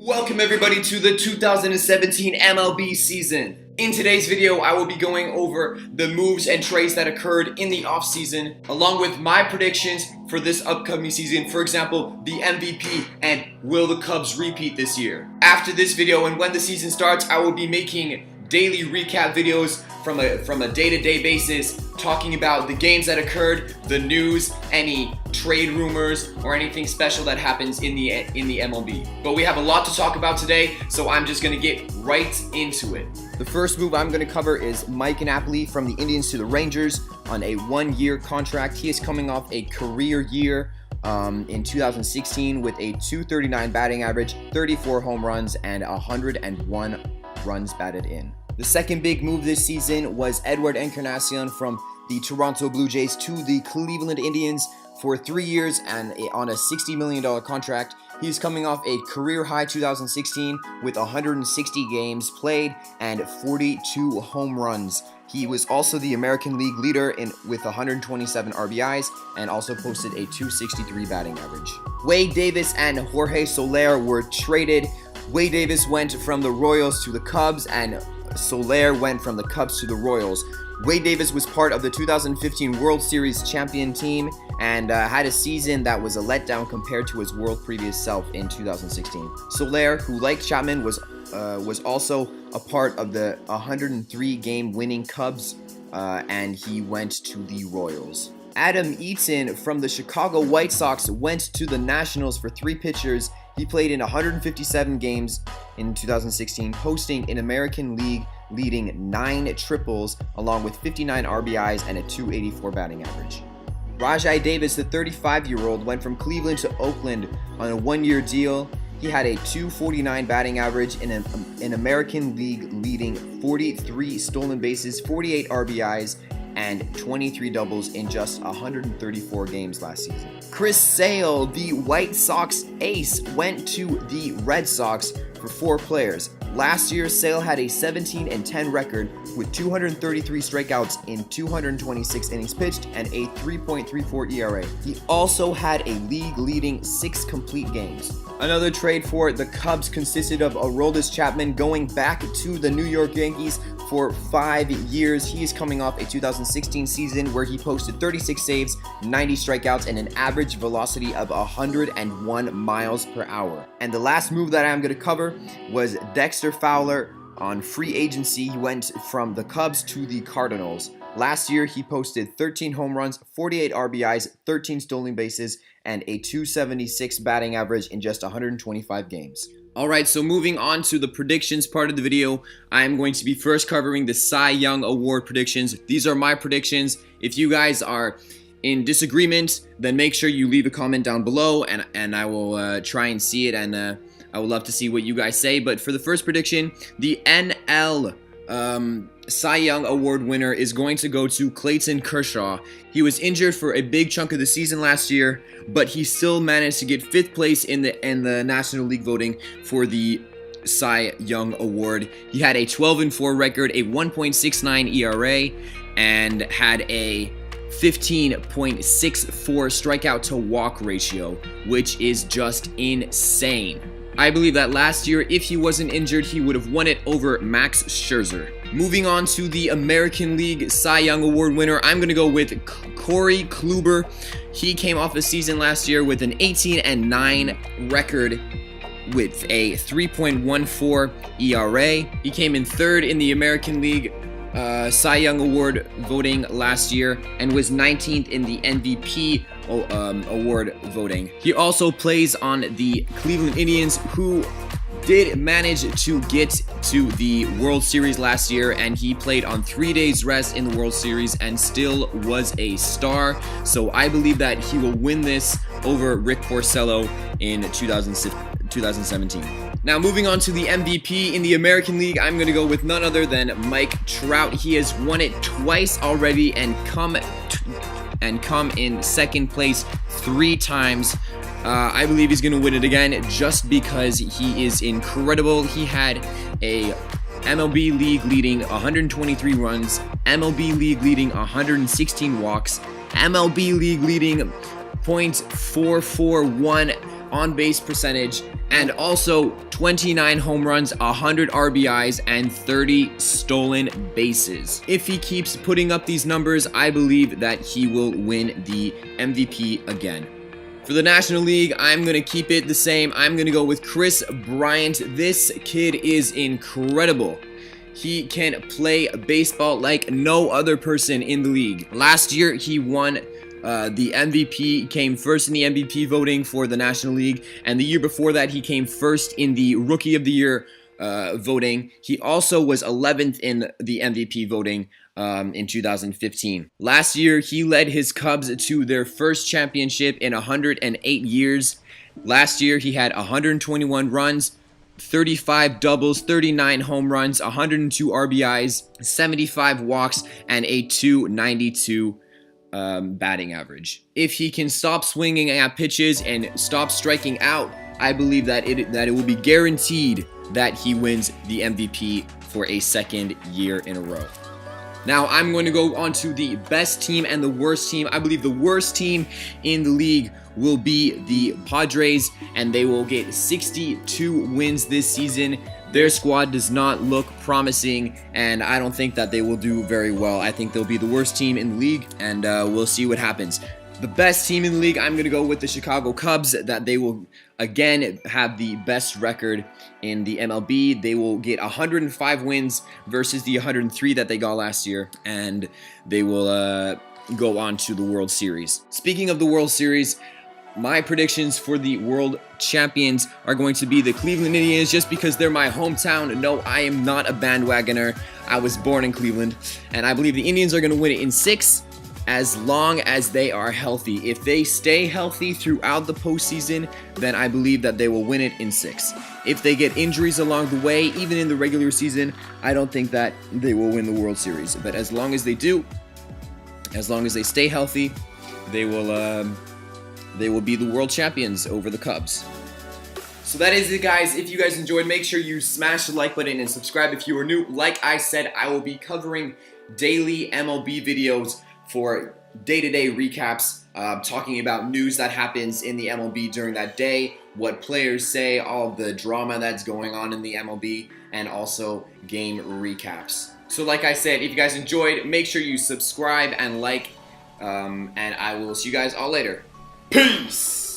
Welcome everybody to the 2017 MLB season. In today's video, I will be going over the moves and trades that occurred in the offseason, along with my predictions for this upcoming season. For example, the MVP and will the Cubs repeat this year. After this video and when the season starts, I will be making daily recap videos from a day-to-day basis, talking about the games that occurred, the news, any trade rumors, or anything special that happens in the MLB. But we have a lot to talk about today, so I'm just gonna get right into it. The first move I'm gonna cover is Mike Napoli from the Indians to the Rangers on a one-year contract. He is coming off a career year in 2016 with a .239 batting average, 34 home runs, and 101 runs batted in. The second big move this season was Edward Encarnacion from the Toronto Blue Jays to the Cleveland Indians for 3 years and on a $60 million contract. He's coming off a career-high 2016 with 160 games played and 42 home runs. He was also the American League leader with 127 RBIs and also posted a .263 batting average. Wade Davis and Jorge Soler were traded. Wade Davis went from the Royals to the Cubs, and Soler went from the Cubs to the Royals. Wade Davis was part of the 2015 World Series champion team and had a season that was a letdown compared to his world previous self in 2016. Soler, who like Chapman, was also a part of the 103-game winning Cubs, and he went to the Royals. Adam Eaton from the Chicago White Sox went to the Nationals for 3 pitchers. He played in 157 games in 2016, posting an American League leading 9 triples along with 59 RBIs and a .284 batting average. Rajai Davis, the 35-year-old, went from Cleveland to Oakland on a one-year deal. He had a .249 batting average in an American League leading 43 stolen bases, 48 RBIs, and 23 doubles in just 134 games last season. Chris Sale, the White Sox ace, went to the Red Sox for 4 players. Last year, Sale had a 17-10 record with 233 strikeouts in 226 innings pitched and a 3.34 ERA. He also had a league-leading 6 complete games. Another trade for the Cubs consisted of Aroldis Chapman going back to the New York Yankees for 5 years. He is coming off a 2016 season where he posted 36 saves, 90 strikeouts, and an average velocity of 101 miles per hour. And the last move that I'm going to cover was Dexter Fowler on free agency. He went from the Cubs to the Cardinals. Last year, he posted 13 home runs, 48 RBIs, 13 stolen bases, and a .276 batting average in just 125 games. Alright, so moving on to the predictions part of the video, I am going to be first covering the Cy Young Award predictions. These are my predictions. If you guys are in disagreement, then make sure you leave a comment down below, and I will try and see it, and I would love to see what you guys say. But for the first prediction, the NL Cy Young Award winner is going to go to Clayton Kershaw. He was injured for a big chunk of the season last year, but he still managed to get 5th place in the National League voting for the Cy Young Award. He had a 12-4 record, a 1.69 ERA, and had a 15.64 strikeout to walk ratio, which is just insane. I believe that last year, if he wasn't injured, he would have won it over Max Scherzer. Moving on to the American League Cy Young Award winner, I'm going to go with Corey Kluber. He came off a season last year with an 18-9 record with a 3.14 ERA. He came in 3rd in the American League Cy Young Award voting last year and was 19th in the MVP award voting. He also plays on the Cleveland Indians, who did manage to get to the World Series last year, and he played on 3 days rest in the World Series and still was a star. So I believe that he will win this over Rick Porcello in 2017. Now moving on to the MVP in the American League, I'm going to go with none other than Mike Trout. He has won it twice already and come in second place 3 times. I believe he's going to win it again just because he is incredible. He had a MLB League leading 123 runs, MLB League leading 116 walks, MLB League leading .441 on-base percentage, And also 29 home runs, 100 RBIs, and 30 stolen bases. If he keeps putting up these numbers, I believe that he will win the MVP again. For the National League, I'm going to keep it the same. I'm going to go with Kris Bryant. This kid is incredible. He can play baseball like no other person in the league. Last year, he won the MVP, came first in the MVP voting for the National League, and the year before that, he came first in the Rookie of the Year voting. He also was 11th in the MVP voting in 2015. Last year, he led his Cubs to their first championship in 108 years. Last year, he had 121 runs, 35 doubles, 39 home runs, 102 RBIs, 75 walks, and a .292 batting average. If he can stop swinging at pitches and stop striking out, I believe that it will be guaranteed that he wins the MVP for a second year in a row. Now I'm going to go on to the best team and the worst team. I believe the worst team in the league will be the Padres, and they will get 62 wins this season. Their squad does not look promising, and I don't think that they will do very well. I think they'll be the worst team in the league, and we'll see what happens. The best team in the league, I'm going to go with the Chicago Cubs, that they will, again, have the best record in the MLB. They will get 105 wins versus the 103 that they got last year, and they will go on to the World Series. Speaking of the World Series, my predictions for the world champions are going to be the Cleveland Indians, just because they're my hometown. No, I am not a bandwagoner. I was born in Cleveland, and I believe the Indians are going to win it in 6 as long as they are healthy. If they stay healthy throughout the postseason, then I believe that they will win it in 6. If they get injuries along the way, even in the regular season, I don't think that they will win the World Series. But as long as they do, as long as they stay healthy, they will be the world champions over the Cubs. So that is it, guys. If you guys enjoyed, make sure you smash the like button and subscribe if you are new. Like I said, I will be covering daily MLB videos for day-to-day recaps, talking about news that happens in the MLB during that day, what players say, all of the drama that's going on in the MLB, and also game recaps. So like I said, if you guys enjoyed, make sure you subscribe and like, and I will see you guys all later. Peace!